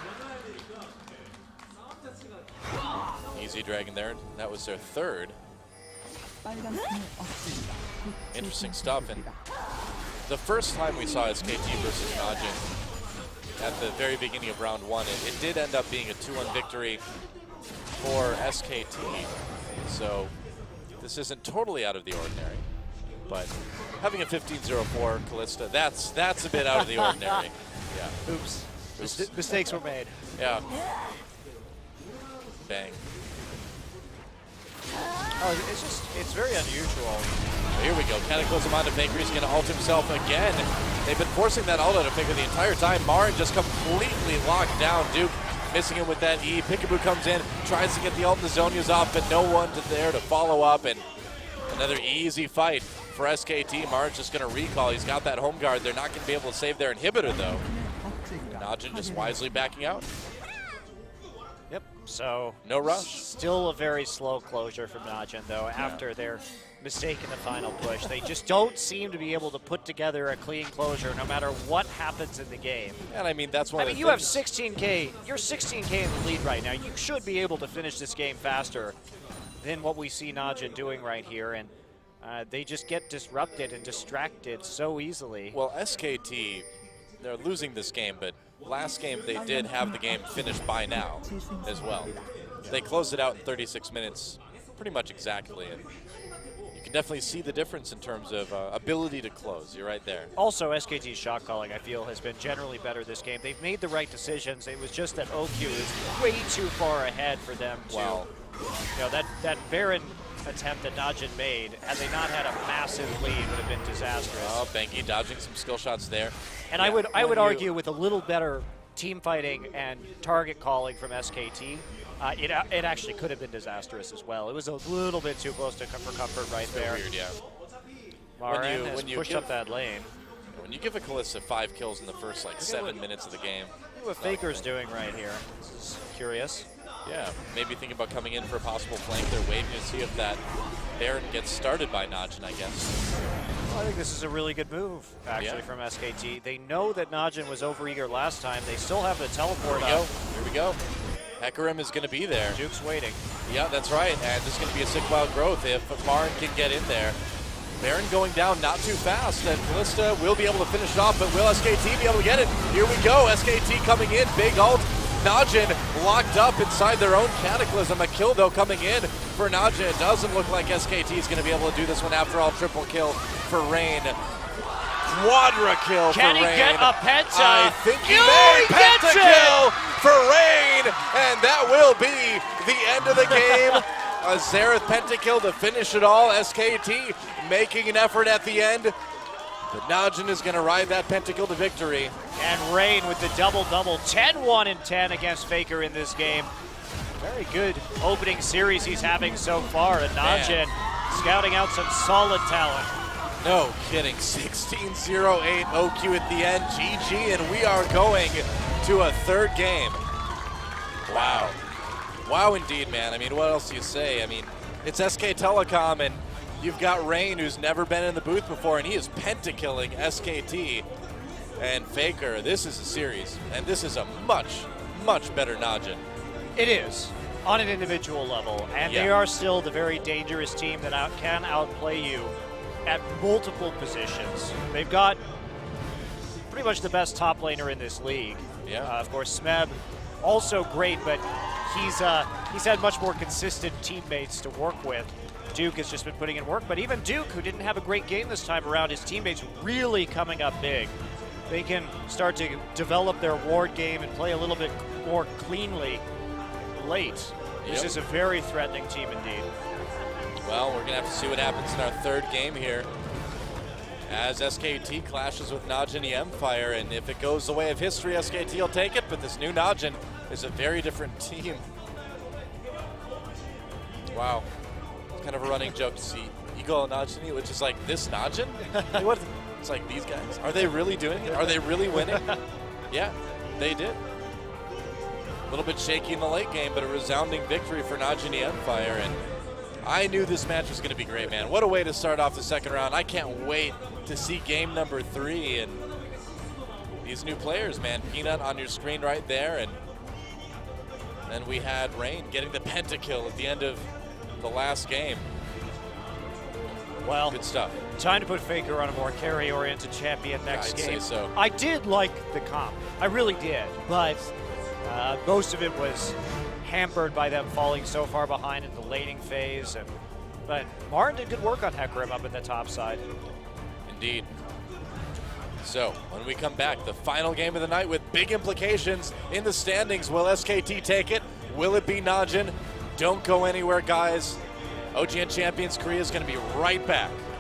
Speaker 1: Easy dragon there. That was their third. Interesting stuff. And the first time we saw SKT versus Najin at the very beginning of round one, it did end up being a 2-1 victory for SKT. So this isn't totally out of the ordinary. But having a 15-0-4 Kalista, that's a bit out of the ordinary. Yeah.
Speaker 2: Oops. Mistakes were made.
Speaker 1: Yeah. Bang.
Speaker 2: Oh, it's very unusual.
Speaker 1: Here we go. Cataclysm onto Faker. He's going to ult himself again. They've been forcing that ult out of Faker the entire time. Marin just completely locked down. Duke missing him with that E. Peekaboo comes in, tries to get the ult and the Zhonya's off, but no one there to follow up. And another easy fight for SKT. Marin's just going to recall. He's got that home guard. They're not going to be able to save their inhibitor, though. Najin just wisely backing out.
Speaker 2: Yep, so
Speaker 1: no rush.
Speaker 2: Still a very slow closure from Najin, though, after their mistake in the final push. They just don't seem to be able to put together a clean closure no matter what happens in the game.
Speaker 1: And I mean, that's one of the
Speaker 2: you have 16K. You're 16K in the lead right now. You should be able to finish this game faster than what we see Najin doing right here. And they just get disrupted and distracted so easily.
Speaker 1: Well, SKT, they're losing this game, but last game they did have the game finished by now as well. They closed it out in 36 minutes pretty much exactly. And you can definitely see the difference in terms of ability to close. You're right there.
Speaker 2: Also, SKT's shot calling, I feel, has been generally better this game. They've made the right decisions. It was just that OQ is way too far ahead for them to, you know, that Baron attempt that Najin made, had they not had a massive lead, would have been disastrous.
Speaker 1: Oh, Bengi dodging some skill shots there.
Speaker 2: And I would argue with a little better team fighting and target calling from SKT, it actually could have been disastrous as well. It was a little bit too close to for comfort right there.
Speaker 1: Weird, yeah.
Speaker 2: Marin has pushed up that lane.
Speaker 1: When you give a Kalista 5 kills in the first 7 minutes of the game.
Speaker 2: What Faker's doing right here. This is curious.
Speaker 1: Yeah, maybe thinking about coming in for a possible flank. They're waiting to see if that Baron gets started by Najin, I guess.
Speaker 2: Well, I think this is a really good move, actually, from SKT. They know that Najin was overeager last time. They still have the teleport up.
Speaker 1: Here we go. Hecarim is going to be there.
Speaker 2: Duke's waiting.
Speaker 1: Yeah, that's right. And this is going to be a sick wild growth if Marin can get in there. Baron going down not too fast, and Kalista will be able to finish it off, but will SKT be able to get it? Here we go. SKT coming in. Big ult. Najin locked up inside their own Cataclysm. A kill, though, coming in for Najin. It doesn't look like SKT is going to be able to do this one after all. Triple kill for Rain. Quadra kill for Rain.
Speaker 2: Can he get a penta?
Speaker 1: I think he may. Penta kill for Rain, and that will be the end of the game. A Xerath pentakill to finish it all. SKT making an effort at the end. But Najin is going to ride that pentakill to victory.
Speaker 2: And Rain with the double-double, 10-1 and 10 against Faker in this game. Very good opening series he's having so far. And Najin scouting out some solid talent.
Speaker 1: No kidding. 16-0-8 OQ at the end. GG, and we are going to a third game. Wow. Wow, indeed, man. I mean, what else do you say? I mean, it's SK Telecom, and you've got Rain, who's never been in the booth before, and he is pentakilling SKT and Faker. This is a series, and this is a much, much better Najin.
Speaker 2: It is, on an individual level, and they are still the very dangerous team that can outplay you at multiple positions. They've got pretty much the best top laner in this league.
Speaker 1: Yeah.
Speaker 2: Of course, Smeb, also great, but he's had much more consistent teammates to work with. Duke has just been putting in work, but even Duke, who didn't have a great game this time around, his teammates really coming up big. They can start to develop their ward game and play a little bit more cleanly late. This is a very threatening team indeed.
Speaker 1: Well, we're going to have to see what happens in our third game here as SKT clashes with Najin E-mFire, and if it goes the way of history, SKT will take it, but this new Najin is a very different team. Wow. It's kind of a running joke to see Eagle and Najin, which is like, this Najin? What? It's like, these guys, are they really doing it? Are they really winning? Yeah, they did. A little bit shaky in the late game, but a resounding victory for Najin E-mFire, and I knew this match was going to be great, man. What a way to start off the second round. I can't wait to see game number 3 and these new players, man. Peanut on your screen right there, and then we had Rain getting the pentakill at the end of the last game.
Speaker 2: Well,
Speaker 1: good stuff.
Speaker 2: Time to put Faker on a more carry-oriented champion next game.
Speaker 1: I'd say so.
Speaker 2: I did like the comp. I really did, but most of it was hampered by them falling so far behind in the laning phase. But Martin did good work on Hecarim up in the top side.
Speaker 1: Indeed. So, when we come back, the final game of the night with big implications in the standings. Will SKT take it? Will it be Najin? Don't go anywhere, guys. OGN Champions Korea is going to be right back.